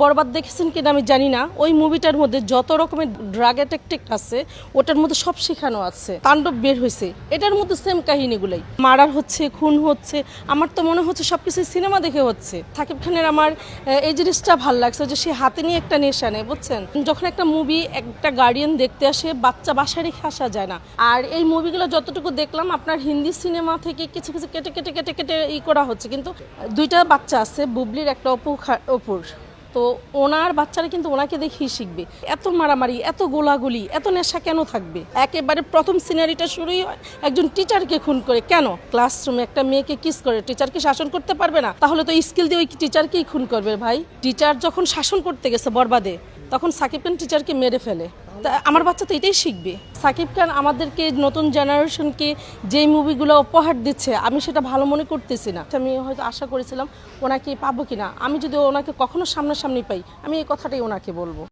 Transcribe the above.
বরবাদ দেখেছেন কিনা আমি জানি না, ওই মুভিটার মধ্যে যত রকমের ড্রাগ অ্যাডিক্ট আছে ওটার মধ্যে সব শেখানো আছে। তাণ্ডব বের হয়েছে, এটার মধ্যে সেম কাহিনীগুলাই, মার্ডার হচ্ছে, খুন হচ্ছে। আমার তো মনে হচ্ছে সবকিছু সিনেমা দেখে হচ্ছে। সাকিব খানের আমার এই জিনিসটা ভালো লাগছে যে সে হাতে নিয়ে একটা নেশা নেয়, বুঝছেন। যখন একটা মুভি একটা গার্ডিয়ান দেখতে আসে, বাচ্চা বাসায় রেখে আসা যায় না। আর এই মুভিগুলো যতটুকু দেখলাম আপনার হিন্দি সিনেমা থেকে কিছু কিছু কেটে কেটে কেটে কেটে করা হচ্ছে, কিন্তু দুইটা বাচ্চা আছে, বুবলির একটা অপুর, তো ওনার বাচ্চারা কিন্তু ওনাকে দেখেই শিখবে। এত মারামারি, এত গোলাগুলি, এত নেশা কেন থাকবে? একেবারে প্রথম সিনারিটা শুরুই হয় একজন টিচারকে খুন করে। কেন? ক্লাসরুমে একটা মেয়েকে কিস করে, টিচারকে শাসন করতে পারবে না? তাহলে তো স্কিল দিয়ে ওই টিচারকেই খুন করবে। ভাই, টিচার যখন শাসন করতে গেছে বরবাদে, তখন সাকিব খান টিচারকে মেরে ফেলে। তা আমার বাচ্চা তো এটাই শিখবে। সাকিব খান আমাদেরকে, নতুন জেনারেশনকে যেই মুভিগুলো উপহার দিচ্ছে, আমি সেটা ভালো মনে করতেছি না। আমি হয়তো আশা করেছিলাম ওনাকে পাবো কিনা। আমি যদি ওনাকে কখনো সামনাসামনি পাই, আমি এই কথাটাই ওনাকে বলবো।